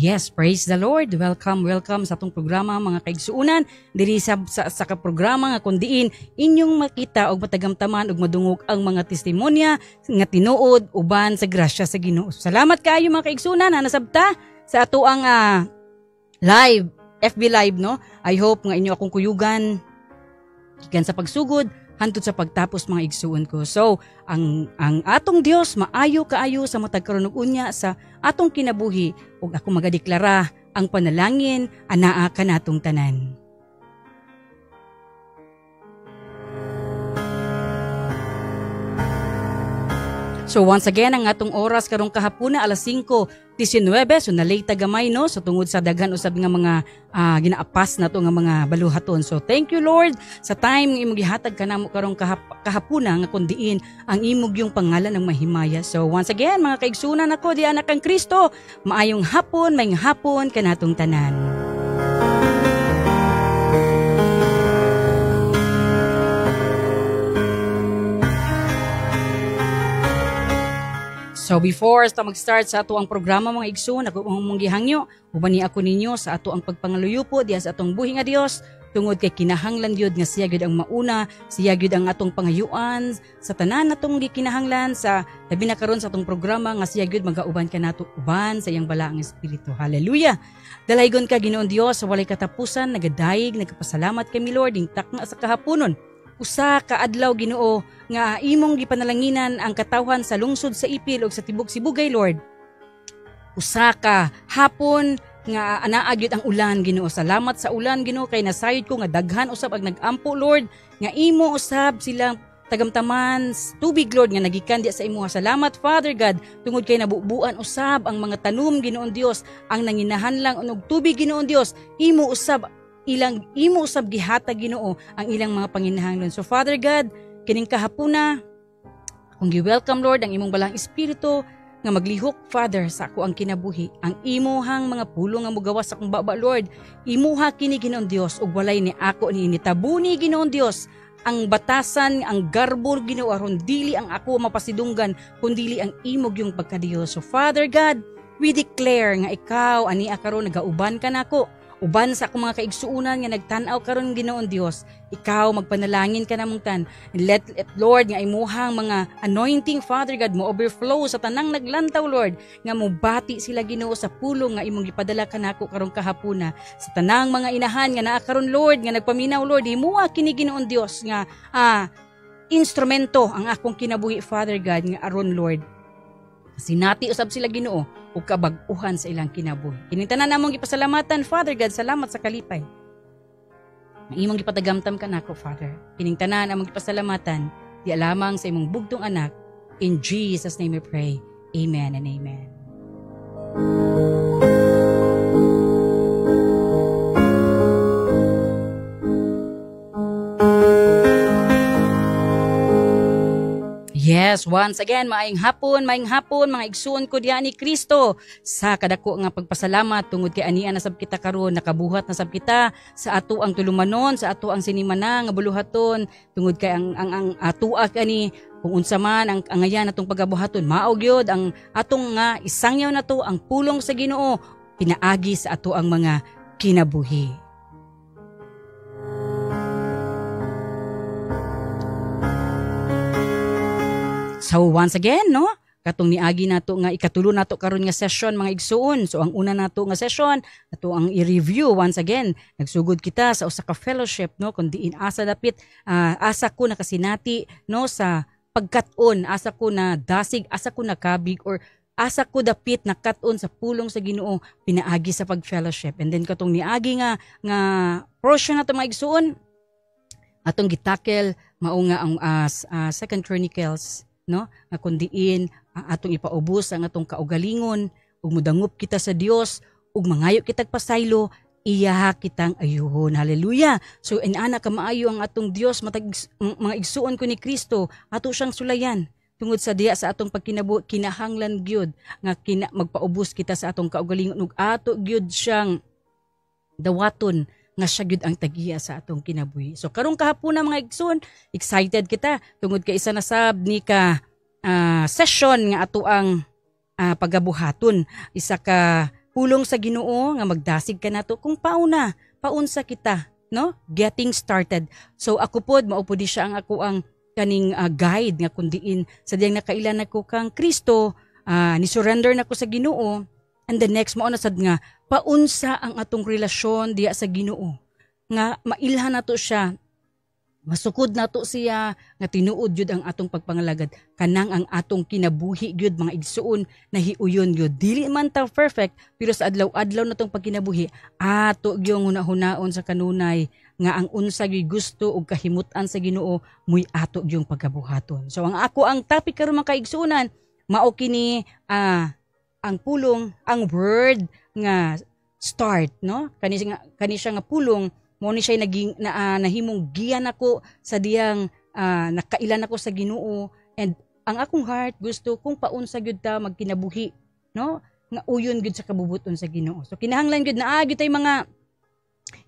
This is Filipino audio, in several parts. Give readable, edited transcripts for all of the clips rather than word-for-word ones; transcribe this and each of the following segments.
Yes, praise the Lord. Welcome sa atong programa mga kaigsuunan. Diri sa programa nga kundiin inyong makita og matagamtaman og madungog ang mga testimonya nga tinuod uban sa grasya sa Ginoo. Salamat kaayo mga kaigsuunan na nasabta sa ato ang live, FB live, no? I hope nga inyo akong kuyugan gikan sa pagsugod hantod sa pagtapos mga igsuon ko. So, ang atong Dios maayo kaayo sa matag karon ug unya sa atong kinabuhi ug ako magadeklara ang panalangin anaa kanatong tanan. So once again, ang atong oras karong kahapuna alas 5:19, so nalate gamay no, so tungod sa daghan usab nga mga ginaapas nato nga mga baluhaton. So thank you Lord sa time nga imong gihatag kanamo karong kahapuna nga kundiin ang imong yung pangalan ng mahimaya. So once again mga kaigsunan ako di anak kang Kristo, maayong hapon, maayong hapon kanatong tanan. So before sa mag-start sa ato ang programa mga igsoon, ako mong gihangyo, ubani ako ninyo sa ato ang pagpangaluyupo diya sa atong buhi nga Dios, tungod kay kinahanglan gyud nga siya gyud ang mauna, siya gyud ang atong pangayuan sa tanan natong gikinahanglan sa labi na karon sa atong programa nga siya gyud magauban kanato uban sa iyang balaang espiritu. Hallelujah. Dalaygon ka Ginoong Dios sa walay katapusan, nagadayeg, nagpasalamat kami Lord ing takna sa kahaponon. Usa ka adlaw Ginoo nga imong gipanalanginan ang katawhan sa lungsod sa Ipil ug sa tibok Sibugay Lord. Usa ka hapon nga anaa gyud ang ulan Ginoo. Salamat sa ulan Ginoo kay nasayod ko nga daghan usab ang nagampo Lord nga imo usab silang tagamtaman tubig Lord nga nagikan diya sa imo. Salamat Father God tungod kay nabubuan usab ang mga tanom Ginoong Dios, ang nanginahanglan og tubig Ginoong Dios, imo usab gihatag Ginoo ang ilang mga panginahanglan. So Father God, kining kahapuna akong gi-welcome Lord ang imong balang espiritu nga maglihok Father sa ako ang kinabuhi. Ang imuhang mga pulong nga mogawas sa akong baba Lord, imuha kini Ginoong Dios ug walay ni ako ni tabuni Ginoong Dios ang batasan, ang garbol Ginoo aron dili ang ako mapasidunggan kundi ang imog yung pagkadios. So Father God, we declare nga ikaw ani karon nagauban ka nako. Uban sa akong mga kaigsuunan nga nagtan-aw karon Ginoong Dios, ikaw magpanalangin ka namong tan. Let Lord nga imuhang mga anointing Father God mo overflow sa tanang naglantaw Lord nga mobati sila Ginoo sa pulong nga imong gipadala kanako karong kahapuna. Sa tanang mga inahan nga naa karon Lord nga nagpaminaw Lord, imuha kini Ginoong Dios nga instrumento ang akong kinabuhi Father God nga aron Lord. Sinati usab sila Ginoo ug kabag-uhan sa ilang kinabuhi. Kining tanan namong gipasalamatan Father God, salamat sa kalipay. Ang imong gipatagamtam kanako Father. Kining tanan among gipasalamatan di lamang sa imong bugtong anak. In Jesus name we pray. Amen and amen. Yes, once again, maayong hapon, mga igsuon ko diyan ni Kristo. Sa kadako nga pagpasalamat tungod kay aniya na sab kita karon, nakabuhat na sab kita sa ato ang tulumanon, sa ato ang sinimana nga buluhaton, tungod kay ang atoa kani kung unsa man ang ayan atong pagabuhaton, mao gyud ang atong nga isangyaw na to ang pulong sa Ginoo pinaagi sa ato ang mga kinabuhi. So once again, no? Katong niagi nato nga ikatulo nato karon nga session mga igsuon. So ang una nato nga session, ato ang i-review once again. Nagsugod kita sa usa ka fellowship, no? Kundi asa dapit asa ko nakasinati, no, sa pagkat-on, asa ko na dasig, asa ko na kabig or asa ko dapit nakat-on sa pulong sa Ginoo pinaagi sa pag-fellowship. And then katong niagi nga portion nato mga igsuon, atong gitakel mao nga ang 2 Chronicles, no, nga kundiin atong ipaubos ang atong kaugalingon ug mudangup kita sa Dios ug mangayo kitag pasaylo, iya kitang ayuhon. Hallelujah. So inana ka maayo ang atong Dios matag mga igsuon ko ni Kristo, ato siyang sulayan tungod sa diya sa atong pagkinabuhi kinahanglan gyud nga magpaubos kita sa atong kaugalingon ug ato gyud siyang dawaton nga siya gyud ang tagiya sa atong kinabuhi. So karong kahapon mga igsoon, excited kita tungod kay isa na sab ni ka session nga ato ang pagabuhaton, isa ka pulong sa Ginoo nga magdasig ka nato kung paunsa kita, no? Getting started. So ako pod mao pod siya ang ako ang kaning guide nga kundiin sa diyang nakailan ako kang Kristo, ni surrender nako sa Ginoo, and the next mao na sad nga paunsa ang atong relasyon diya sa Ginoo nga mailhan nato siya, masukod nato siya nga tinuod jud ang atong pagpangalagad kanang ang atong kinabuhi gyud mga igsuon nahiuyon gyud. Dili man ta perfect pero sa adlaw-adlaw natong pagkinabuhi ato gyung hunahunaon sa kanunay nga ang unsa gyud gusto ug kahimutan sa Ginoo muy ato gyung pagkabuhaton. So ang topic karon mga kaigsuonan mao kini ang pulong, ang word nga start, no? Kani siya nga pulong mo ni siya naging nahimong giyan ako sa diyang nakailan ako sa Ginoo, and ang akong heart gusto kung paunsa gyud ta magkinabuhi, no? Nga uyon gyud sa kabubuton sa Ginoo. So kinahanglan gyud na gyud tay mga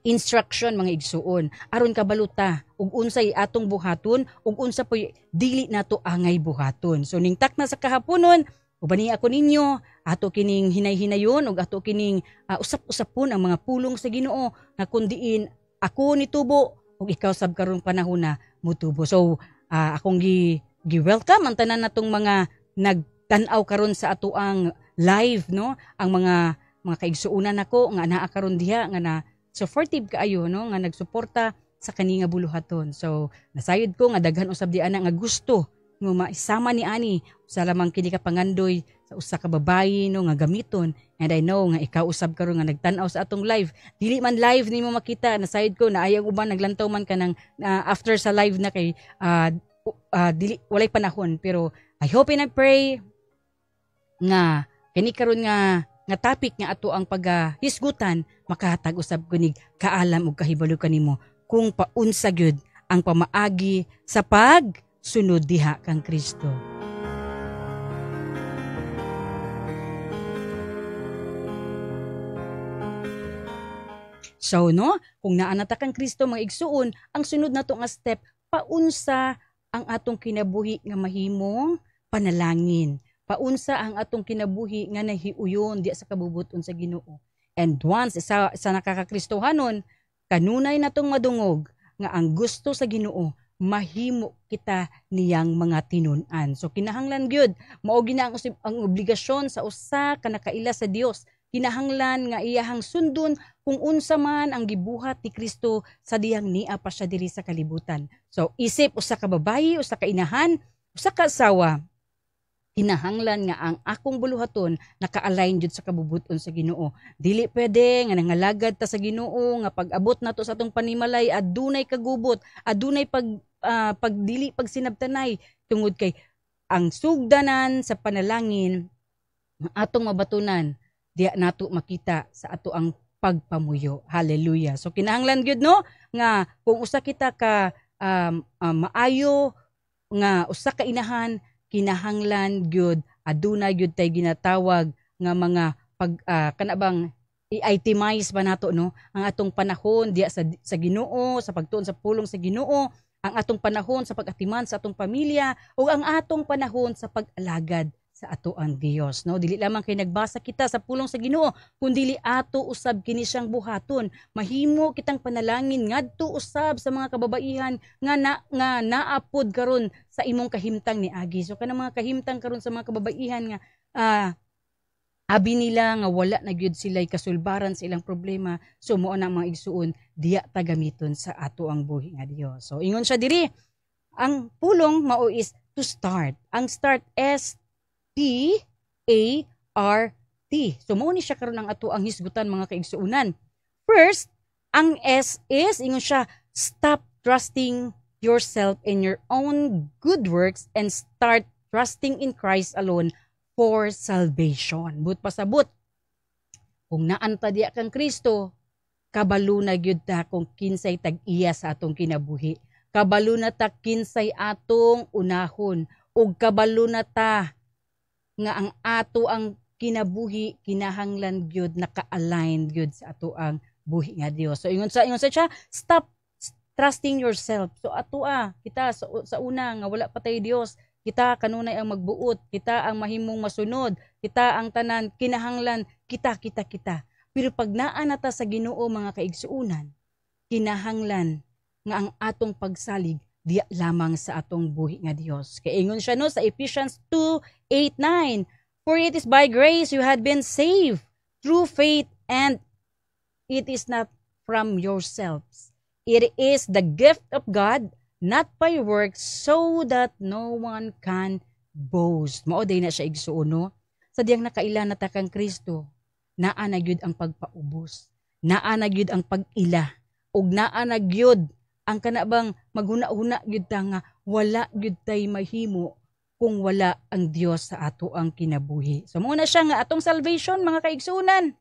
instruction mga igsuon aron kabaluta ug unsay atong buhaton ug unsa poy dili nato angay buhaton. So ningtak na sa kahaponon ubani ako ninyo ato kining hinay-hinayon ug ato kining usap-usapon ang mga pulong sa Ginoo nga kundiin ako nitubo ug ikaw sab karong panahon na mutubo. So akong gi-welcome ang tanan natong mga nagtan-aw karon sa ato ang live, no? Ang mga kaigsuonan nako nga naa karon diha nga na supportive kaayo, no? Nga nagsuporta sa kani nga buluhaton. So nasayod ko nga daghan usab di ana nga gusto nga maisama ni ani sa lamang kini ka pangandoy sa usa ka babayi, no, nga gamiton. And I know nga ikaw usab karon nga nagtan-aw sa atong live. Dili man live nimo makita, nasayod ko na ayang uban naglantaw man ka nang after sa live na kay dili walay panahon, pero I hope and I pray nga kini karon nga topic nga ato ang paghisgutan makahatag usab kunig kaalam ug kahibalo kanimo kung paunsa gyud ang pamaagi sa pagsunod diha kang Kristo. So, no, kung naanata kang Kristo mga igsuon, ang sunod nato nga step, paunsa ang atong kinabuhi nga mahimong panalangin. Paunsa ang atong kinabuhi nga nahiuyon di sa kabubuton sa Ginoo. And once sa nakakakristohanon, kanunay natong madungog nga ang gusto sa Ginoo mahimo kita niyang mga tinun-an. So kinahanglan gyud mao gina ang obligasyon sa usa ka nakaila sa Dios. Kinahanglan nga iyahang sundon kung unsa man ang gibuhat ni Kristo sa diyang nia pa siya diri sa kalibutan. So isip usa ka babayi, usa ka inahan, usa ka asawa, kinahanglan nga ang akong buluhaton naka-align jud sa kabubuton sa Ginoo. Dili pwede nga nangalagad ta sa Ginoo nga pag-abot nato sa atong panimalay adunay kagubot, adunay pagdili pagsinabtanay tungod kay ang sugdanan sa panalangin atong mabatunan diya nato makita sa ato ang pagpamuyo. Hallelujah. So kinahanglan gyud, no, nga kung usa kita ka maayo nga usa ka inahan, kinahanglan gyud aduna gyud tay ginatawag nga mga kanabang i-itemize ba nato, no, ang atong panahon diya sa Ginoo, sa pagtuon sa pulong sa Ginoo, ang atong panahon sa pag-atiman sa atong pamilya ug ang atong panahon sa pag-alagad sa ato ang Dios, no? Dili lamang kay nagbasa kita sa pulong sa Ginoo, kundi ato usab kini siyang buhaton. Mahimo kitang panalangin ngadto usab sa mga kababaihan nga naapod karon sa imong kahimtang ni agi. So kanang mga kahimtang karon sa mga kababaihan nga abi nila nga wala na gyud sila'y kasulbaran sa ilang problema. So mao na mga igsuon diya ta gamiton sa ato ang buhi nga Dios. So ingon siya diri, ang pulong mao is to start. Ang start S-T-A-R-T. So mao ni siya karon ang ato ang hisgutan mga kaigsuunan. First, ang S is ingon siya, stop trusting yourself in your own good works and start trusting in Christ alone for salvation. But pasabot, kung naan ta diya kang Kristo, kabalo na gyud ta kung kinsay tag-iya sa atong kinabuhi. Kabalo na ta kinsay atong unahon ug kabalo na ta nga ang ato ang kinabuhi kinahanglan gyud naka-align gyud sa ato ang buhi nga Dios. So ingon sa siya, stop trusting yourself. So ato kita sa una nga wala pa tay Dios, kita kanunay ang magbuot, kita ang mahimong masunod, kita ang tanan kinahanglan, kita. Pero pag naa nata sa Ginoo mga kaigsuunan, kinahanglan nga ang atong pagsalig diya lamang sa atong buhi nga Dios. Kay ingon siya no sa Ephesians 2:8-9, for it is by grace you had been saved through faith, and it is not from yourselves. It is the gift of God, not by works, so that no one can boast. Mao day na siya igsuon no. Sa diyang nakaila na ta kang Kristo, naa na gyud ang pagpaubos, naa na gyud ang pag-ila, ug naa na gyud ang kanabang maghuna-huna gyud ta nga wala gyud tay mahimo kung wala ang Dios sa ato ang kinabuhi. So muna siya nga atong salvation mga kaigsunan.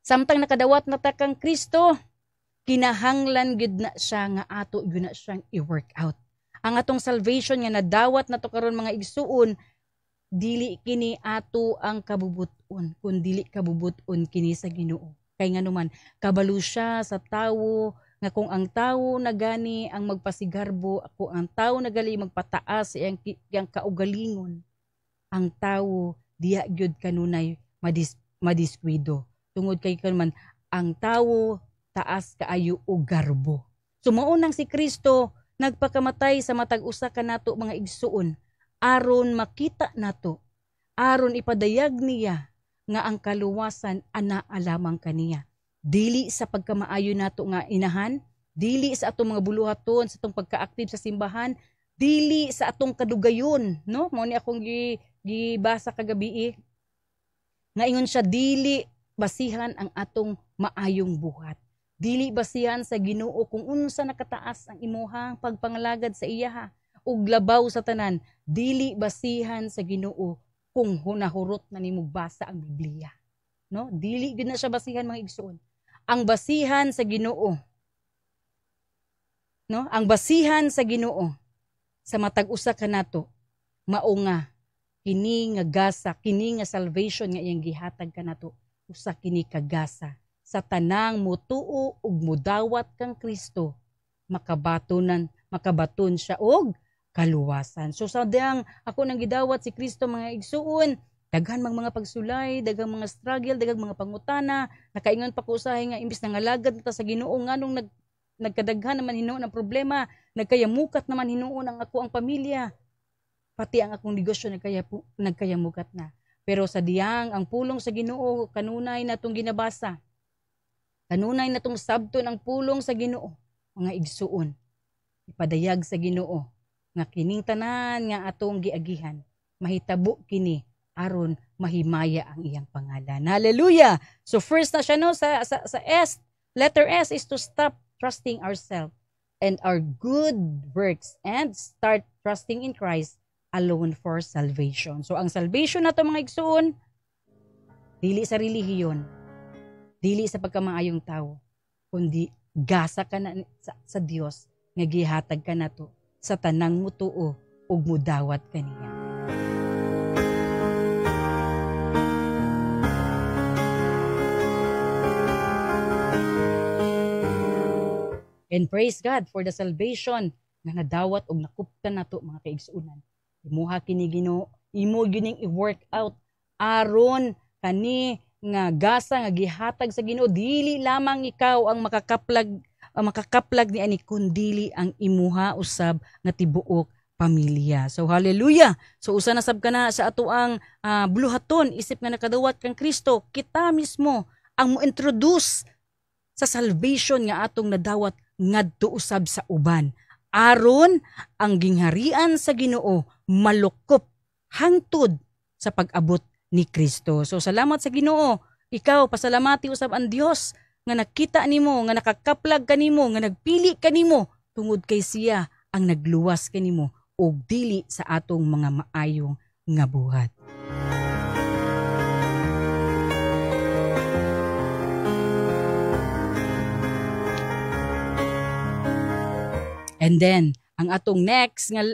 Samtang nakadawat na ta kang Kristo, kinahanglan gyud na siya nga ato gyud na siyang i-work out. Ang atong salvation nga nadawat na to karon mga igsuon, dili kini ato ang kabubuton, kun dili kabubuton kini sa Ginoo. Kay nganuman kabalo siya sa tawo nga kung ang tawo na gani ang magpasigarbo, ako ang tawo na gali magpataas iyang kaugalingon, ang tawo diha gyud kanunay madiskwido. Tungod kay kanuman ang tawo taas kaayo og garbo. So mao nang si Kristo nagpakamatay sa matag usa kanato mga igsuon aron makita nato, aron ipadayag niya nga ang kaluwasan ana alamang kaniya. Dili sa pagkamaayo nato nga inahan, dili sa atong mga buluhaton, sa atong pagka-active sa simbahan, dili sa atong kadugayon, no? Mao ni akong gibasa kagabi nga ingon siya, dili basihan ang atong maayong buhat. Dili basihan sa Ginoo kung unsa nakataas ang imuhang pagpangalagad sa iyaha ug labaw sa tanan. Dili basihan sa Ginoo kung hunahurot na nimo basa ang Biblia. No? Dili gyud na siya basihan mga igsoon. Ang basihan sa Ginoo, no? Ang basihan sa Ginoo sa matag usa kanato mao nga kini nga gasa, kini nga salvation nga iyang gihatag kanato, usa kini kagasa sa tanang mutuo ug mudawat kang Kristo, makabaton siya og kaluwasan. So sa diyang ako nang gidawat si Kristo mga igsuon, daghan mga pagsulay, daghang mga struggle, daghang mga pangutana, nakaingon pa ko usahay nga imbis nangalagad ta sa Ginoo nganong nagkadaghan naman hinuon ang problema, nagkayamukat naman hinuon ang ako ang pamilya, pati ang akong negosyo nagkayamukat na. Pero sa diyang ang pulong sa Ginoo kanunay natong ginabasa, kanunay natong sabton ang pulong sa Ginoo mga igsuon, ipadayag sa Ginoo nga kining tanan nga atong giagihan mahitabo kini aron mahimaya ang iyang pangalan. Hallelujah! So first na siya no sa S, letter S is to stop trusting ourselves and our good works and start trusting in Christ alone for salvation. So ang salvation nato mga igsuon, dili sa relihiyon, dili sa pagkamaayong tao, kundi gasa ka na sa Dios nga gihatag ka nato sa tanang mutuo ug mudawat kaniya. And praise God for the salvation nga nadawat og nakuptan nato mga kaigsuonan. Imuha kini Ginoo, imo gining i-work out aron kani nga gasa nga gihatag sa Ginoo, dili lamang ikaw ang makakaplag ni ani kundi ang imuha usab nga tibuok pamilya. So hallelujah. So usa na sab kana sa ato ang buluhaton isip nga nakadawat kang Kristo, kita mismo ang mo-introduce sa salvation nga atong nadawat ngadto usab sa uban aron ang gingharian sa Ginoo malukop hangtod sa pag-abot ni Kristo. So salamat sa Ginoo, ikaw pasalamati usab ang Dios nga nakita nimo, nga nakakaplag kanimo, nga nagpili kanimo tungod kay siya ang nagluwas kanimo og dili sa atong mga maayong nga buhat. And then ang atong next nga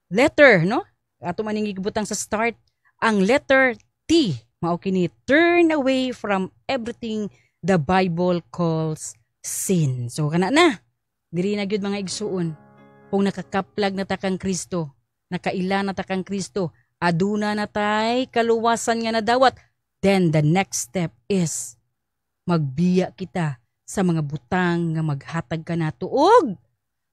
letter, no? Ato man ning gibutang sa start, ang letter T, mao kini turn away from everything the Bible calls sin. So kana na, diri na gyud mga igsuon. kung nakakaplag na ta kang Kristo, nakaila na ta kang Kristo, aduna na tay kaluwasan nga nadawat, then the next step is magbiya kita sa mga butang nga maghatag ka na tuog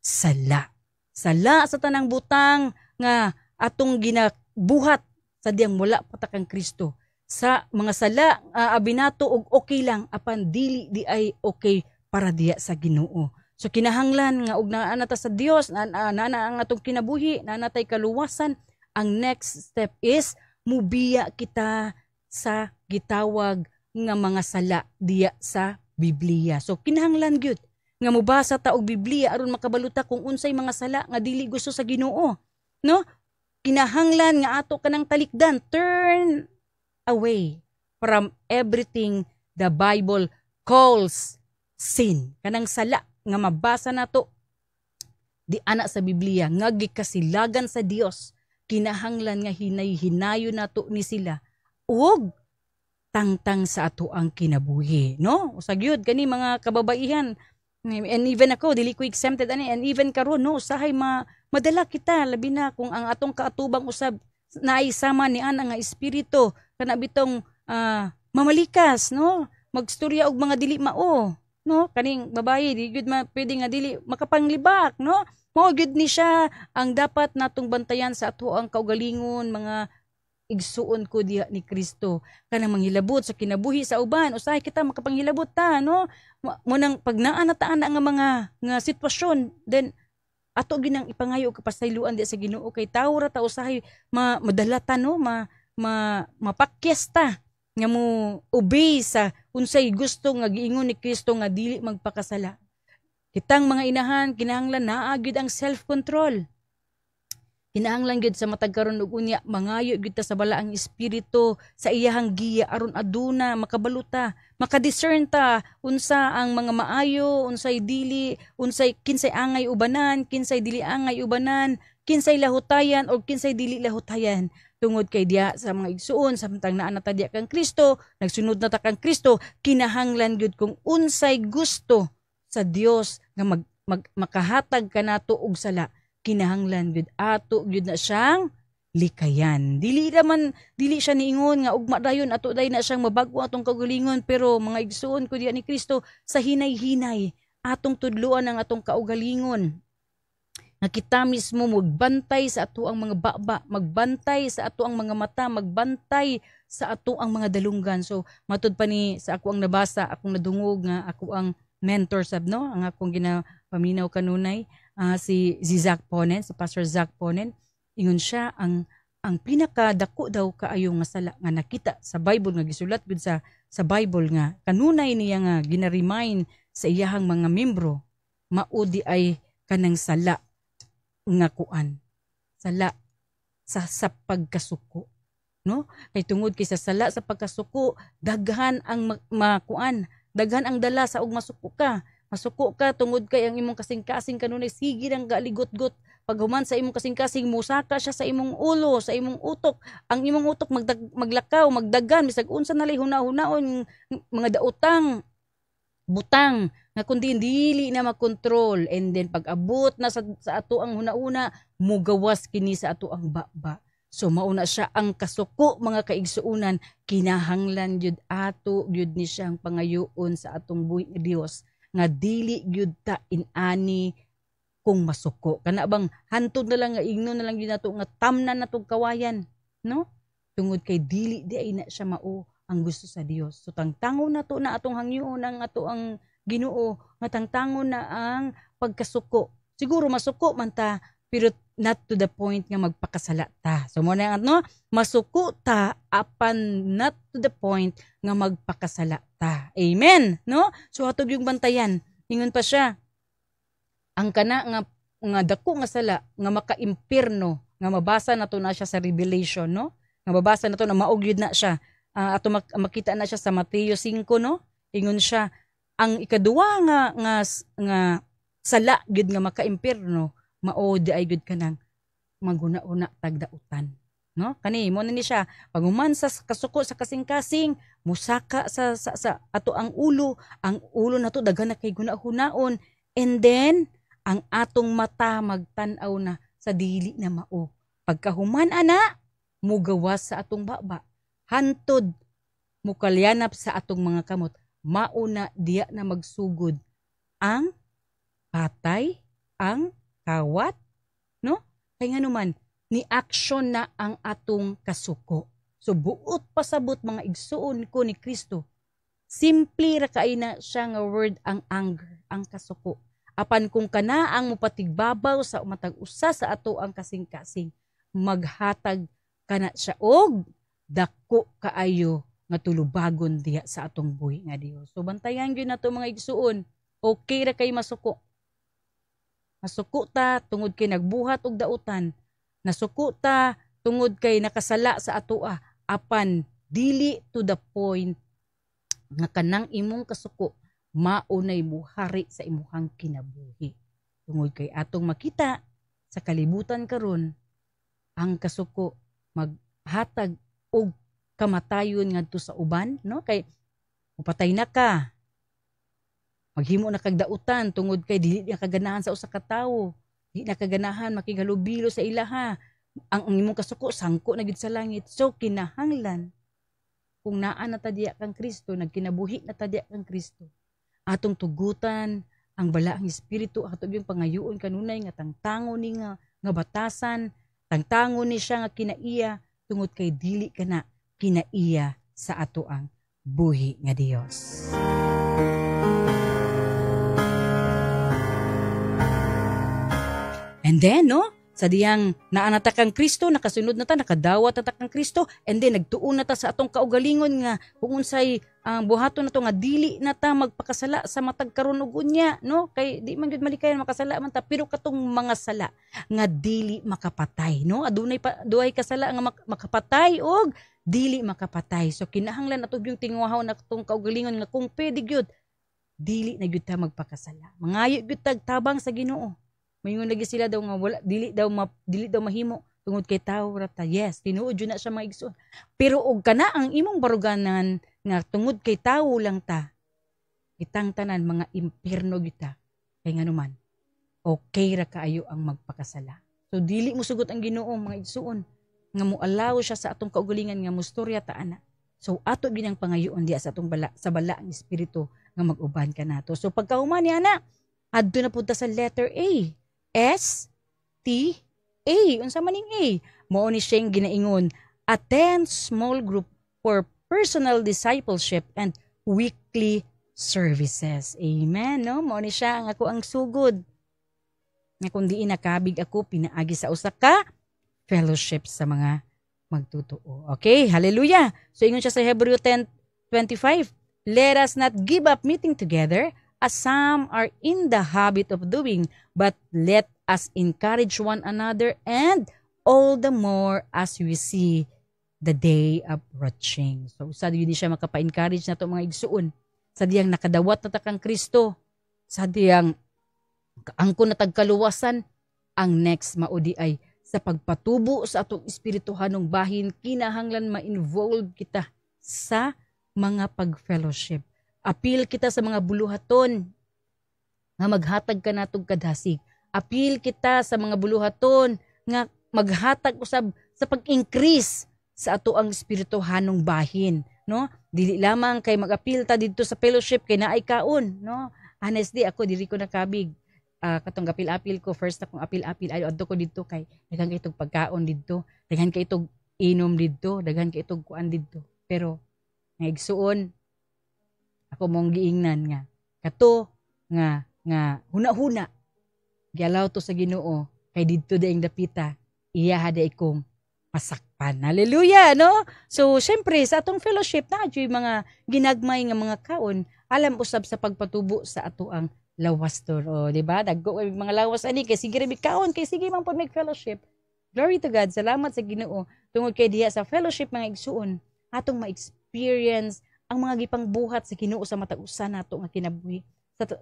sala. Sala sa tanang butang nga atong ginabuhat sa diyang wala pa ta kang Kristo. Sa mga sala abinato og okay lang apan dili di ay okay para diya sa Ginoo. So kinahanglan nga og naa ta sa Dios, na ang atong kinabuhi, na natay kaluwasan, ang next step is mubiya kita sa gitawag nga mga sala diya sa Biblia. So kinahanglan gyud nga mubasa ta og Biblia aron makabaluta kung unsay mga sala nga dili gusto sa Ginoo. No? Kinahanglan nga ato kanang talikdan, turn away from everything the Bible calls sin. Kanang sala nga mabasa nato di ana sa Biblia nga gikasilagan sa Dios, kinahanglan nga hinay-hinayo nato ni sila ug tangtang sa ato ang kinabuhi, no? Usag yun kani mga kababaihan, and even ako dili ko exempted ani, and even karon no usahay madala kita labi na kung ang atong kaatubang usab naay sama ni ana nga espiritu kana bitong mamalikas, no? Magstorya og mga dili mao, no? Kaning babayi di gud pwede nga dili makapanglibak, no? Mao gud ni siya ang dapat natong bantayan sa ato ang kaugalingon, mga igsuon ko diha ni Kristo. Kanang manghilabot sa kinabuhi sa uban, usahay kita makapanghilabot ta, no? Munang pag naa na taan nga mga nga sitwasyon, then ato ginang ipangayo og kapasayloan di sa Ginoo kay tawra ta usahay madala ta, no? Mapakyes ta nga mo obey sa unsay gusto nga giingon ni Kristo nga dili magpakasala. Kitang mga inahan kinahanglan naa gyud ang self-control. Kinahanglan gyud sa matag karon ug unya mangayo gyud ta sa balaang espiritu sa iyahang giya aron aduna makabaluta, makadiscern ta unsa ang mga maayo, unsay dili, unsay kinsay angay ubanan, kinsay dili angay ubanan, kinsay lahutayan o kinsay dili lahutayan. Tungod kay diya sa mga igsuon samtang naa na ta diya kang Kristo, nagsunod na ta kang Kristo, kinahanglan gyud kung unsay gusto sa Dios nga makahatag kanato og sala, kinahanglan gyud ato gyud na siyang likayan. Dili siya niingon nga ugma dayon ato day na siyang mabag-o atong kaugalingon, pero mga igsuon ko diya ni Kristo sa hinay-hinay atong tudluan ang atong kaugalingon. Nga kita mismo magbantay sa ato ang mga baba, magbantay sa ato ang mga mata, magbantay sa ato ang mga dalunggan. So matud pa ni sa ako ang nabasa, akong nadungog nga ako ang mentor sab, no? Ang akong ginapaminaw kanunay si Zach Ponen, si Pastor Zach Ponen, ingon siya ang pinakadako daw kaayo nga sala nga nakita sa Bible nga gisulat gud sa Bible nga kanunay niya nga gina-remind sa iyahang mga membro, maudi ay kanang sala nga kuan, sala sa pagkasuko, no? Kay tungod kay sa sala sa pagkasuko daghan ang makuan, daghan ang dala sa og masuko ka tungod kay ang imong kasing-kasing kanunay sige nang galigot-got, paghuman sa imong kasing-kasing musaka siya sa imong ulo, sa imong utok, ang imong utok maglakaw, magdagan bisag unsa nalay huna-hunaon mga daotang butang nga kundi dili na makontrol, and then pag abot na sa ato ang huna-una mugawas kini sa ato ang baba. So mauna siya ang kasuko, mga kaigsuunan, kinahanglan gyud ato gyud ni siyang pangayoon sa atong buhi nga Dios nga dili gyud ta inani kung masuko. Kana bang hantod na lang nga igno na lang gyud nato nga tamnan natong kawayan, no? Tungod kay dili di ay na siya mao ang gusto sa Dios. So tangtangon nato na atong hangyoon ang ato ang Ginoo, nga tangtangon na ang pagkasuko. Siguro masuko man ta, pero not to the point nga magpakasala ta. So mo na no, masuko ta apan not to the point nga magpakasala ta. Amen, no? So hatog yung bantayan. Ingon pa siya, ang kana nga dako nga sala nga makaimpierno, nga mabasa nato na siya sa Revelation, no? Nga mabasa nato na maugyod na siya. Ato makita na siya sa Mateo 5, no? Ingon siya, ang ikaduwa nga sala gyud nga makaimpierno, mao di ay gyud kanang maguna-una tagdautan, no? Kani mo na ni siya paghuman sa kasuko sa kasing-kasing musaka sa ato ang ulo nato daghan na kay guna-hunaon, and then ang atong mata magtan-aw na sa dili na mao. Pagkahuman ana, mugawas sa atong baba. Hantod mukalyanap sa atong mga kamot. Mauna diya na magsugod ang patay, ang kawat, no? Kaya nga naman, ni action na ang atong kasuko. So buot pasabot mga igsuon ko ni Kristo. Simple ra kay na siya nga word ang anger, ang kasuko. Apan kung kana ang mupatigbabaw sa matag usa sa ato ang kasing-kasing, maghatag kana siya og dako kaayo nga tulubagon diha sa atong buhi nga Dios. So bantayan gyud nato mga igsuon. Okay ra kay masuko. Masuko ta tungod kay nagbuhat og dautan. Nasuko ta tungod kay nakasala sa atoa. Apan dili to the point nga kanang imong kasuko maunay buhari sa imuhang kinabuhi. Tungod kay atong makita sa kalibutan karon ang kasuko maghatag og kamatayon ngadto sa uban, no? Kay mupatay na ka. Maghimo na kag dautan tungod kay dili na kaganahan sa usa ka tawo. Dili na kaganahan makigalubilo sa ilaha. Ang imong kasuko sangko na gid sa langit. So kinahanglan kung naa na ta diya kang Kristo, nagkinabuhi na ta diya kang Kristo. Atong tugutan ang balaang espiritu ato yung pangayoon kanunay nga tangtangon ni nga batasan, tangtangon ni siya nga kinaiya tungod kay dili kana kinaiya sa ato ang buhi nga Dios. And then, no, sa diyang naanata kang Kristo, nakasunod na ta, nakadawat na ta kang Kristo, and then nagtuon na ta sa atong kaugalingon nga kung unsay buhaton na to nga dili na ta magpakasala sa matag karon ug unya, no? Kay di man gyud malikayan makasala man ta, pero katong mga sala nga dili makapatay, no? Adunay pa duay kasala nga makapatay og dili makapatay. So kinahanglan ato yung tingwahaw na atong kaugalingon nga kung pwede gyud dili na gyud ta magpakasala. Mangayo gyud tag tabang sa Ginoo. Mayngon lagi sila daw nga wala dili daw mahimo tungod kay tawo ra ta. Yes, tinuod yun na siya mga igsoon. Pero og kana ang imong baruganan nga tungod kay tawo lang ta, itang tanan mga impierno kita. Kay nganuman, okay ra kaayo ang magpakasala. So dili mo sugot ang Ginoo mga igsoon nga moalaw siya sa atong kaugalingan nga mustorya ta ana. So ato ginang pangayoon diya sa atong bala ang espiritu nga mag-uban kanato. So pagkahuman niya na adto na punta sa letter A. S-T-A. Unsa maning A? Mao ni siyang ginaingon, attend small group for personal discipleship and weekly services. Amen, no? Mao ni siya ang ako ang sugod. Nga kundi nakabig ako pinaagi sa usa ka fellowship sa mga magtutuo. Okay, hallelujah. So ingon siya sa Hebreo 10:25, let us not give up meeting together as some are in the habit of doing, but let us encourage one another, and all the more as we see the day approaching. So, sa di siya makapa-encourage na ito mga igsuon. Sa diyang nakadawat na takang Kristo, sa diyang kaangko na tagkaluwasan, ang next maudi ay sa pagpatubo sa atong espirituhanong bahin, kinahanglan ma-involve kita sa mga pag-fellowship. Apil kita sa mga buluhaton nga maghatag ka natong kadhasig. Apil kita sa mga buluhaton nga maghatag usab sa pag-increase sa ato ang espirituhanong bahin, no? Dili lamang kay mag-apil ta didto sa fellowship kay naay kaon, no? Honestly ako diri ko nakabig. Katong apil-apil ko, first akong apil-apil ay adto ko didto kay daghan kay itong pagkaon didto, daghan kay itong inom didto, daghan kay itong kuan didto. Pero ngigsuon ako mong giingnan nga kato nga huna-huna gialaw to sa Ginoo kay didto daing dapita iya hada ikong masakpan. Hallelujah, no? So syempre sa atong fellowship na adyoy mga ginagmay nga mga kaon alam usab sa pagpatubo sa ato ang lawas to, di ba? Dagko mga lawas ani kay sige ra kaon kay sige man pud make fellowship. Glory to God. Salamat sa Ginoo tungod kay diha sa fellowship mga igsuon atong ma-experience ang mga gipang buhat sa Ginoo sa matag usa nato nga kinabuhi.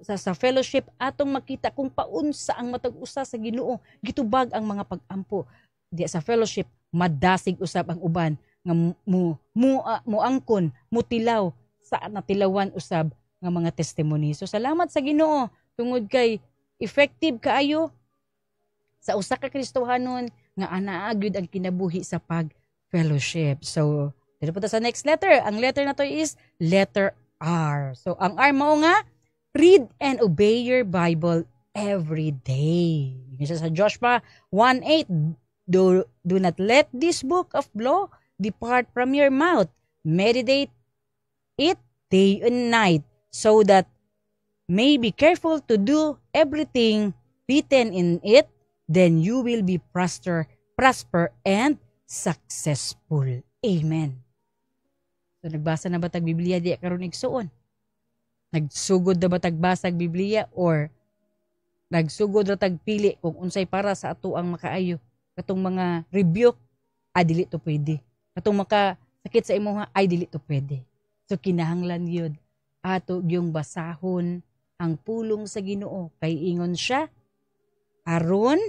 Sa fellowship atong makita kung paunsa ang matag usa sa Ginoo gitubag ang mga pag-ampo. Di sa fellowship madasig usab ang uban nga muangkon, mutilaw sa natilawan usab nga mga testimony. So salamat sa Ginoo tungod kay effective kaayo sa usa ka Kristohanon nga anaa gyud ang kinabuhi sa pag-fellowship. So, dito po ta sa next letter. Ang letter na to is letter R. So, ang R mao nga, read and obey your Bible every day. Sa Joshua 1:8, do not let this book of law depart from your mouth. Meditate it day and night, so that may be careful to do everything written in it, then you will be prosper and successful. Amen. So, nagbasa na ba tag Biblia di karon igsuon? Nagsugod na ba tagbasag Biblia or nagsugod na tagpili kung unsay para sa ato ang makaayo? Katong mga rebuke, dili to pwede. Katong makasakit sa imuha, dili to pwede. So kinahanglan yun ato yung basahon ang pulong sa Ginoo kay ingon siya aron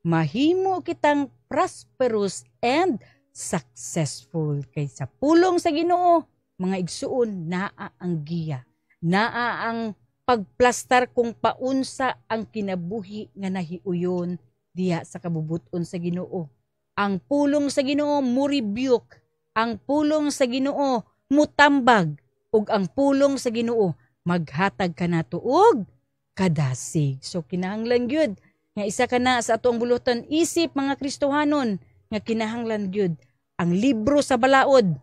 mahimo kitang prosperous and successful. Kay sa pulong sa Ginoo, mga igsuon, naa ang giya, naa ang pagplastar kung paunsa ang kinabuhi nga nahiuyon diha sa kabubuton sa Ginoo. Ang pulong sa Ginoo mo rebuke, ang pulong sa Ginoo mutambag, ug ang pulong sa Ginoo maghatag kanato og kadasig. So kinahanglan gyud nga isa ka na sa atong bulutan isip mga Kristohanon nga kinahanglan gyud ang libro sa balaod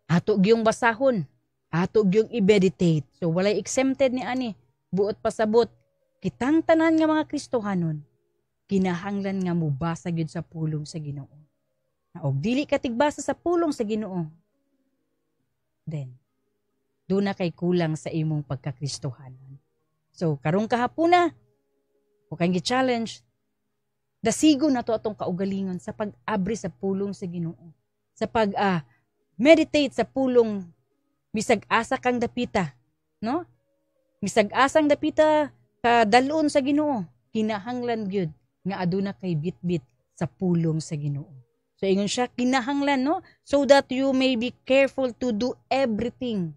ato gyung basahon, ato gyung i-meditate. So walay exempted ni ani, buot pasabot kitang tanan nga mga Kristohanon kinahanglan nga mubasa gyud sa pulong sa Ginoo. Na og dili ka tigbasa sa pulong sa Ginoo, then do na kay kulang sa imong pagkakristohanon. So karong kahapuna o kang gi-challenge dasigo na to atong kaugalingon sa pag-abri sa pulong sa Ginoo. Sa meditate sa pulong bisag asa kang dapita, no? Bisag asang dapita ka dalon sa Ginoo, kinahanglan gyud nga aduna kay bitbit sa pulong sa Ginoo. So ingon siya kinahanglan, no? So that you may be careful to do everything.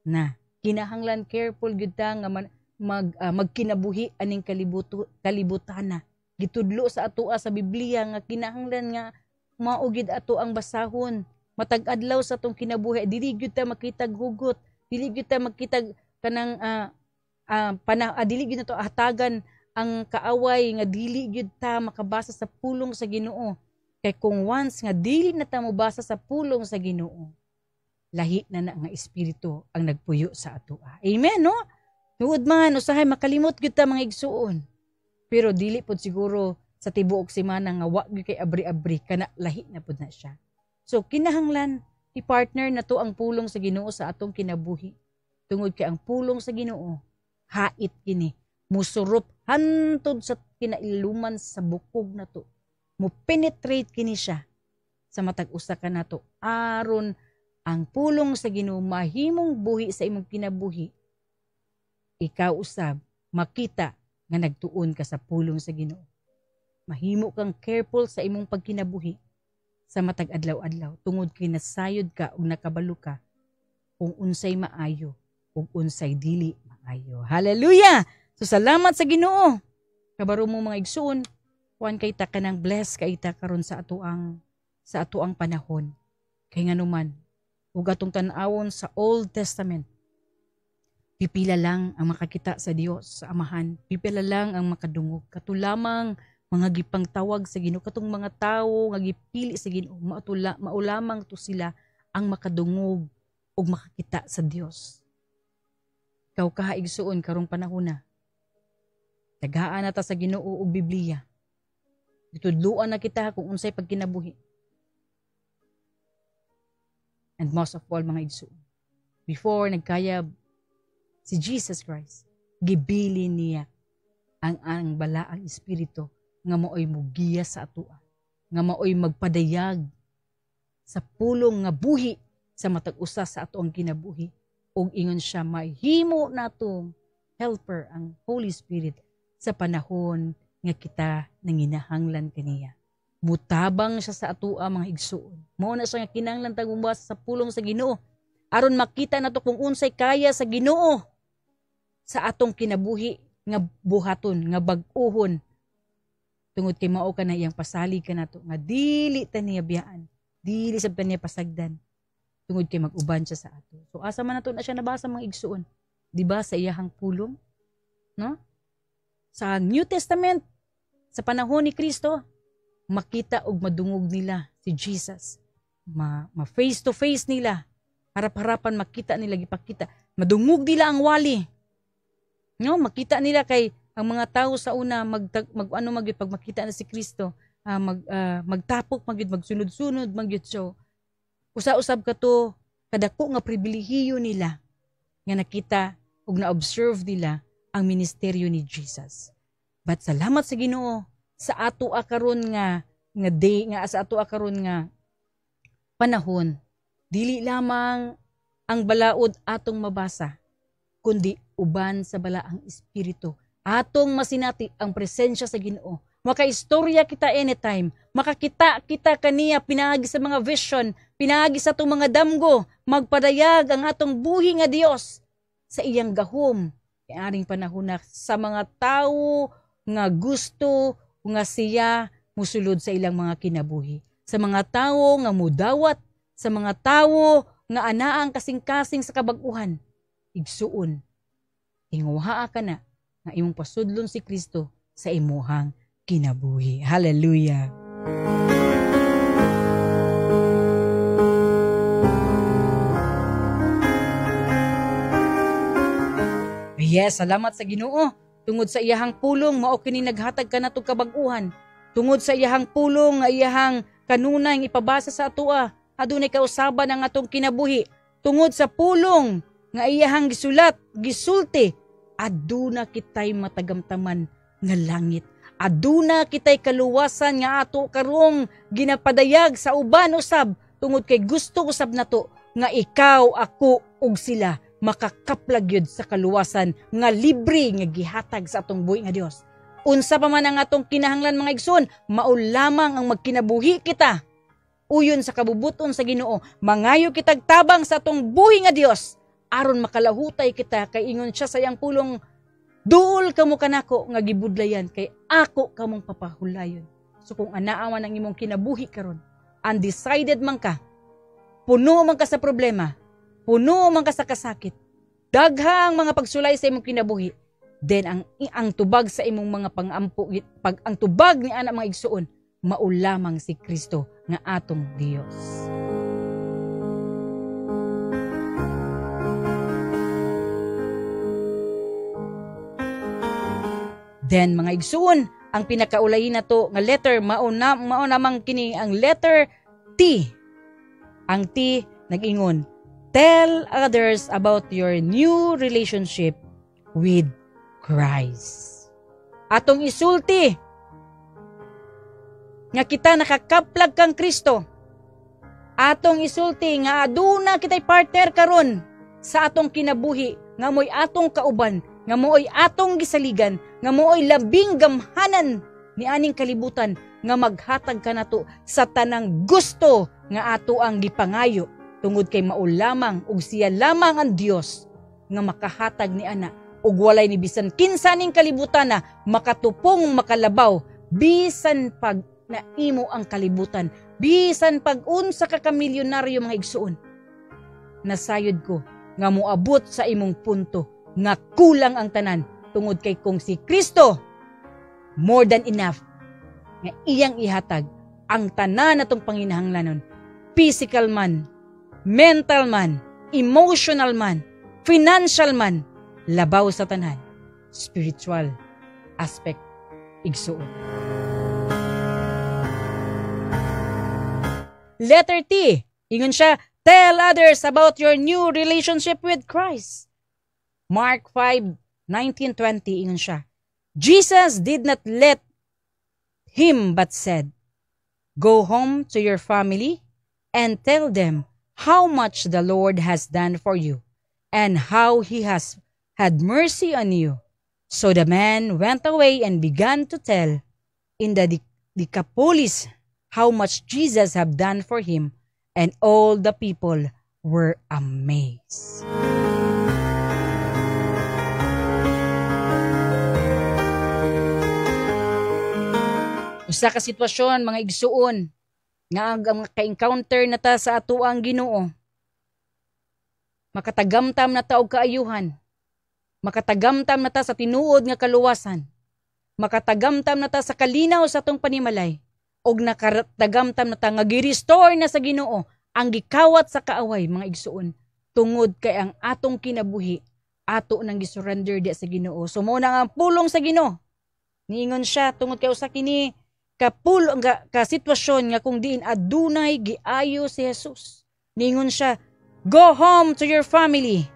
Na kinahanglan careful gyud ta nga magkinabuhi aning kalibutan na. Gitudlo sa atoa sa Biblia nga kinahanglan nga mao gid ato ang basahon. Matag adlaw sa atong kinabuhi, dili gyud ta makitag hugot, dili gyud ta makitag kanang dili gyud nato hatagan ang kaaway nga dili gyud ta makabasa sa pulong sa Ginoo. Kay kung once nga dili na ta mobasa sa pulong sa Ginoo, lahi na nga espiritu ang nagpuyo sa atoa. Amen, no? Tuod man usahay makalimot gyud ta mga igsuon. Pero dili pod siguro sa tibuok semana nga wa gyud kay abri-abri kana lahi na pod na siya. So kinahanglan i-partner na to ang pulong sa Ginoo sa atong kinabuhi. Tungod kay ang pulong sa Ginoo hait kini musurup hantod sa kinailuman sa bukog na to. Mo penetrate kini siya sa matag usa ka nato aron ang pulong sa Ginoo mahimong buhi sa imong kinabuhi. Ikaw usab makita nga nagtuon ka sa pulong sa Ginoo. Mahimo kang careful sa imong pagkinabuhi sa matag adlaw-adlaw tungod kay nasayod ka ug nakabalo ka kung unsay maayo ug unsay dili maayo. Hallelujah! So salamat sa Ginoo. Kabaro mo mga igsoon, kuan kay ta kanang bless kay ta karon sa atoang panahon. Kay nganuman ug atong tan-awon sa Old Testament, pipila lang ang makakita sa Dios sa Amahan, pipila lang ang makadungog. Kato lamang mga gipang tawag sa Ginoo, katong mga tawo nga gipili sa Ginoo, maulamang to sila ang makadungog ug makakita sa Dios. Ikaw kahaigsuon karong panahon na, tagaan na ta sa Ginoo ug Biblia. Ditudluan na kita kung unsay pagkinabuhi. And most of all mga igsuon, before nagkayab si Jesus Christ, gibili niya ang balaang espiritu nga maoy mugiya sa atoa, nga maoy magpadayag sa pulong nga buhi sa matag usa sa ato ang kinabuhi. Og ingon siya mahimo natong helper ang Holy Spirit sa panahon nga kita nanginahanglan kaniya. Mutabang siya sa atoa mga igsuon. Mao na siya nga kinahanglan tag mubasa sa pulong sa Ginoo aron makita nato kung unsay kaya sa Ginoo sa atong kinabuhi nga buhaton, nga bag-uhon. Tungod kay mao ka na iyang pasali ka na to, nga dili ta niya biyaan, dili sab ta niya pasagdan. Tungod kay mag-uban siya sa ato. So asa man nato na siya nabasa mga igsuon? Di ba sa iyahang pulong? No? Sa New Testament, sa panahon ni Kristo, makita og madungog nila si Jesus. Ma-face to face nila. Harap-harapan makita nila, gipakita. Madungog nila ang wali. No, makita nila kay ang mga tao sa una pag makita na si Kristo, magtapok magsunod-sunod magyud. So usa-usab kato kadako nga pribilehiyo nila nga nakita ug na-observe nila ang ministeryo ni Jesus. But salamat sa Ginoo sa ato karon nga sa ato karon nga panahon, dili lamang ang balaod atong mabasa, kundi uban sa balaang espiritu. Atong masinati ang presensya sa Ginoo. Makaistorya kita anytime. Makakita kita kaniya pinaagi sa mga vision, pinaagi sa atong mga damgo, magpadayag ang atong buhi nga Dios sa iyang gahom. Kay aring panahon na sa mga tao nga gusto nga siya musulod sa ilang mga kinabuhi. Sa mga tao nga mudawat, sa mga tao nga anaang kasing-kasing sa kabag-uhan. Igsuon, tinguhaa ka na nga imong pasudlon si Kristo sa imuhang kinabuhi. Hallelujah! Yes, salamat sa Ginoo. Tungod sa iyahang pulong, mao kini naghatag ka natong kabag-uhan. Tungod sa iyahang pulong nga iyahang kanunay nga ipabasa sa atoa, adunay kausaban ang atong kinabuhi. Tungod sa pulong nga iyahang gisulat, gisulti, aduna kitay matagamtaman nga langit. Aduna kitay kaluwasan nga ato karong ginapadayag sa uban usab, tungod kay gusto usab nato nga ikaw, ako ug sila makakaplag yun sa kaluwasan nga libre nga gihatag sa atong buhi nga Dios. Unsa pa man ang atong kinahanglan mga igsoon, mao lamang ang magkinabuhi kita. Uyon sa kabubuton sa Ginoo, mangayo kitag tabang sa atong buhi nga Dios aron makalahutay kita kay ingon siya sa iyang pulong, duol kamo kanako nga gibudlayan kay ako kamong papahulayon. So kung anaa man ang imong kinabuhi karon, undecided man ka, puno man ka sa problema, puno man ka sa kasakit, daghang mga pagsulay sa imong kinabuhi, then ang tubag sa imong mga pangampo, ang tubag ni ana mga igsuon, mao lamang si Kristo nga atong Dios. Then mga igsuon, ang pinakaulayin na to nga letter, mao namang kini ang letter T. Ang T nag-ingon, tell others about your new relationship with Christ. Atong isulti nga kita nakakaplag kang Kristo. Atong isulti nga aduna kitay partner karon sa atong kinabuhi, nga mo'y atong kauban, nga mo'y atong gisaligan, nga mo'y labing gamhanan ni aning kalibutan, nga maghatag ka nato sa tanang gusto nga ato ang gipangayo, tungod kay mao lamang ug siya lamang ang Dios nga makahatag ni ana, ug walay ni bisan kinsa ning kalibutan na makatupong makalabaw, bisan pag naimo ang kalibutan, bisan pag unsa ka kamilyonaryo mga igsuon. Nasayod ko nga moabot sa imong punto nga kulang ang tanan, tungod kay kung si Kristo more than enough nga iyang ihatag ang tanan natong panginahanglanon, physical man, mental man, emotional man, financial man, labaw sa tanan, spiritual aspect igsuon. Letter T, ingon siya, tell others about your new relationship with Christ. Mark 5:19-20, ingon siya, Jesus did not let him but said, go home to your family and tell them how much the Lord has done for you and how he has had mercy on you. So the man went away and began to tell in the Decapolis how much Jesus had done for him, and all the people were amazed. Usa ka sitwasyon mga igsuon nga ang ka-encounter na ta sa ato ang Ginoo. Makatagamtam na ta og kaayuhan. Makatagamtam na ta sa tinuod nga kaluwasan. Makatagamtam na ta sa kalinaw sa atong panimalay. Og nakatagamtam na ta nga gi-restore na sa Ginoo ang gikawat sa kaaway mga igsuon tungod kay ang atong kinabuhi ato nang gisurrender diya sa Ginoo. So mo na ang pulong sa Ginoo. Niingon siya tungod kay usa kini kapulong ka sitwasyon nga kung diin adunay giayo si Jesus. Niingon siya, "Go home to your family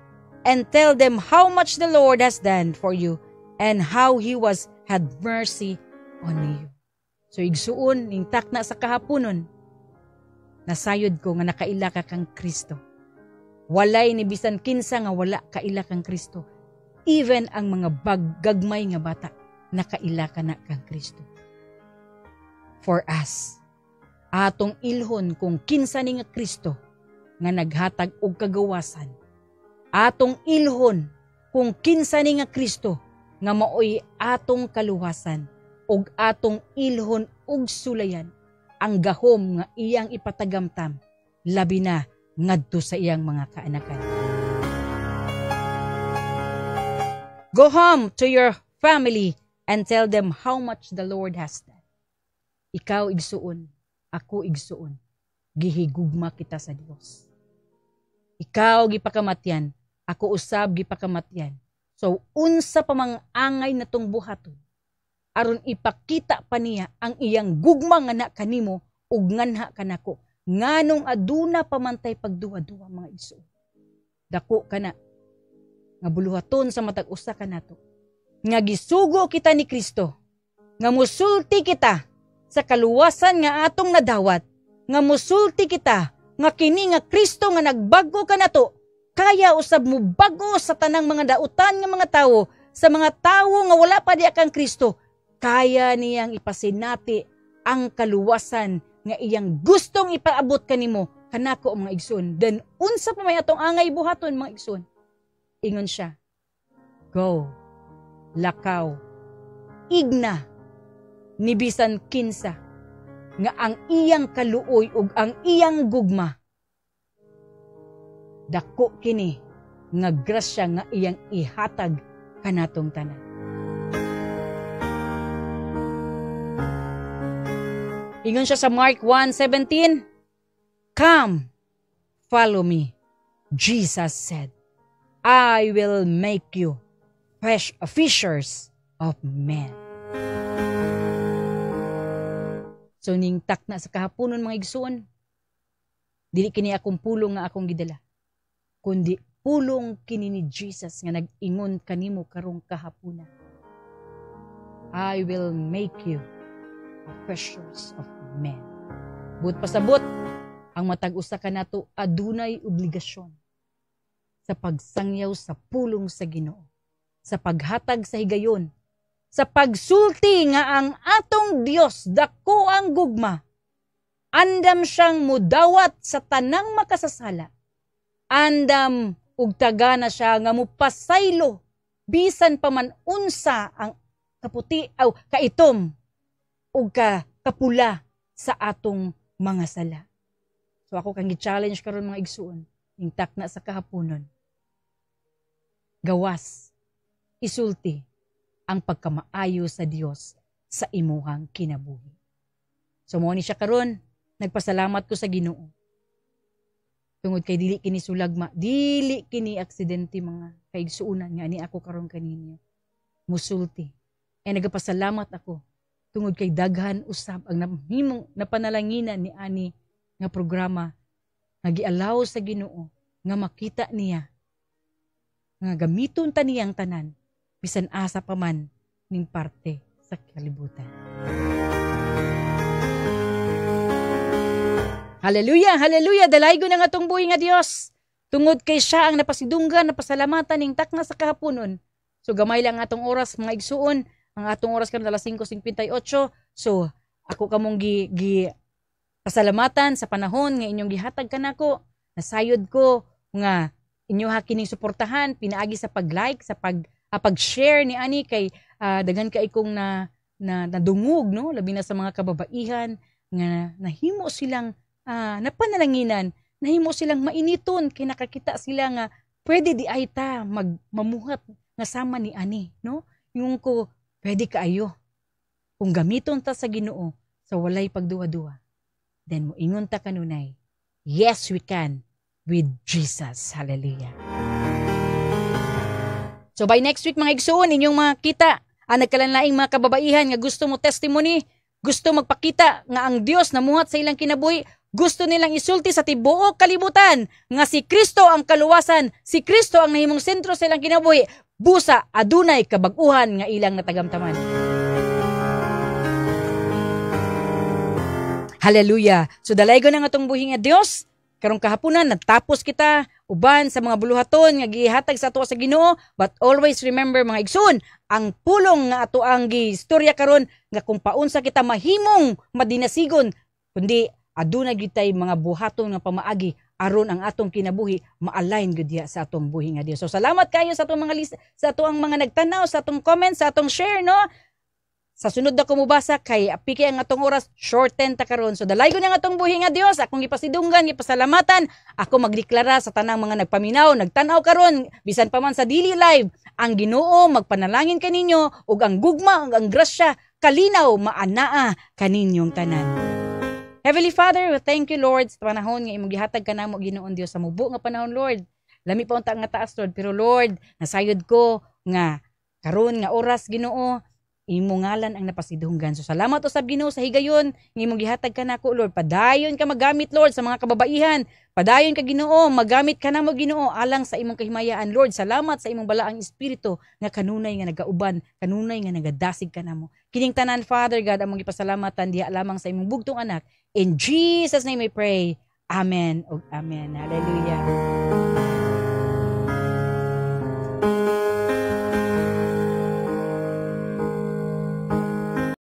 and tell them how much the Lord has done for you and how He had mercy on you." So igsuon, intak na sa kahaponon, nasayod ko nga nakaila ka kang Kristo. Walay ni bisan kinsa nga wala kaila kang Kristo. Even ang mga gagmay nga bata, nakaila ka na kang Kristo. For us, atong ilhon kung kinsa ni nga Kristo nga naghatag og kagawasan. Atong ilhon kung kinsa ni nga Kristo nga maoy atong kaluwasan og atong ilhon og sulayan ang gahom nga iyang ipatagamtam labi na ngadto sa iyang mga kaanakan. Go home to your family and tell them how much the Lord has done. Ikaw igsuon, ako igsuon, gihigugma kita sa Dios. Ikaw gipakamatyan, ako usab gipakamatyan. So unsa pa mang angay natong buhaton aron ipakita pa niya ang iyang gugma nga na kanimo ug nganha kanako. Nganong aduna pamantay pagduwa-duwa mga igsuon. Dako kana nga buluhaton sa matag usa kanato. Nga gisugo kita ni Kristo. Nga musulti kita sa kaluwasan nga atong nadawat, nga musulti kita, nga kini nga Kristo nga nagbago ka na to, kaya usab mo bago sa tanang mga dautan nga mga tawo, sa mga tawo nga wala pa diya kang Kristo, kaya niyang ipasinati ang kaluwasan nga iyang gustong ipaabot kanimo kanako mga igsoon. Then unsa pa may atong angay buhaton mga igsoon? Ingon siya, go, lakaw, igna, ni bisan kinsa nga ang iyang kaluoy ug ang iyang gugma dako kini nga grasya nga iyang ihatag kanatong tanan. Ingon siya sa Mark 1:17, "Come, follow me," Jesus said. "I will make you fishers of men." So ningtak na sa kahaponon mga igsoon, dili kini akong pulong nga akong gidala, kundi pulong kini ni Jesus nga nag-ingon kanimo karong kahaponan. I will make you fishers of men. But pasabot, ang matag usa kanato adunay obligasyon sa pagsangyaw sa pulong sa Ginoo, sa paghatag sa higayon, sa pagsulti nga ang atong Dios dako ang gugma. Andam siyang mudawat sa tanang makasasala. Andam ug tagana siya nga mupasaylo bisan pa man unsa ang kaputi aw kaitom ug kapula sa atong mga sala. So ako kang gi-challenge karon mga igsuon, ingtak na sa kahaponon. Gawas, isulti ang pagkamaayo sa Dios sa imuhang kinabuhi. So mo ni siya karon, nagpasalamat ko sa Ginoo. Tungod kay dili kini sulagma, dili kini aksidente mga kaigsuunan nga ani ako karon kaninyo. Musulti. Nagapasalamat ako tungod kay daghan usab ang napanalanginan ni ani nga programa nga gialaw sa Ginoo nga makita niya nga gamiton ta niyang tanan bisan asa pa man ning parte sa kalibutan. Hallelujah, hallelujah, dalaygo na nga tong buhi nga Dios. Tungod kay siya ang napasidunggan, napasalamatan ning takna sa kahaponon. So gamay lang atong oras mga igsuon, ang atong oras karon 5:58. So ako kamong gi pasalamatan sa panahon nga inyong gihatag kanako. Nasayod ko nga inyo ha kining suportahan pinaagi sa pag-like, sa pag-share ni ani kay daghan kay kong na nadungog, no, labi na sa mga kababaihan nga nahimo silang napanalanginan, nahimo silang mainiton kay nakakita sila nga pwede di ay ta mamuhat nga sama ni ani, no? Yung ko pwede kaayo kung gamiton ta sa Ginoo sa walay pagduwa-duwa. Then moingon ta kanunay, yes we can with Jesus. Hallelujah. So by next week mga igsoon, inyong makita ang nagkalanlaing mga kababaihan nga gusto mo testimony, gusto magpakita nga ang Dios namuhat sa ilang kinabuhi, gusto nilang isulti sa tibuok kalibutan nga si Kristo ang kaluwasan, si Kristo ang nahimong sentro sa ilang kinabuhi, busa adunay kabag-uhan nga ilang natagamtaman. Hallelujah. So dalaygon ang atong buhi nga Dios. Karong kahaponan natapos kita uban sa mga buluhaton nga gihatag sa ato sa Ginoo, but always remember mga igsoon, ang pulong nga ato ang gistorya karon nga kung paunsa kita mahimong madinasigon, kundi aduna gyud tay mga buhaton nga pamaagi aron ang atong kinabuhi ma-align gyud sa atong buhi nga Dios. So salamat kayo sa atong mga sa atong mga nagtanaw, sa atong comments, sa atong share, no? Sa sunod na kumubasa kay apiki ang atong oras, shorten ta karon. So dalaygon ang atong buhi nga Dios, akong gipasidunggan, gipasalamatan, ako magdeklara sa tanang mga nagpaminaw, nagtanaw karon, bisan pa man sa daily live, ang Ginoo magpanalangin kaninyo ug ang gugma ug ang grasya kalinaw maanaa kaninyong tanan. Heavenly Father, we thank you Lord sa panahon nga imong gihatag kanamo Ginoon Dios sa mubo nga panahon Lord. Lami pa unta nga taas Lord, pero Lord, nasayod ko nga karon nga oras Ginoo, imo ngalan ang napasidunggan. So salamat usab Ginoo sa higayon nga imong gihatag kanako Lord. Padayon ka magamit Lord sa mga kababaihan. Padayon ka Ginoo, magamit kanamo Ginoo alang sa imong kahimayaan Lord. Salamat sa imong balaang espiritu nga kanunay nga nagauban, kanunay nga nagadasig kanamo. Kining tanan Father God among gipasalamatan diha lamang sa imong bugtong anak. In Jesus name I pray. Amen. Amen. Hallelujah.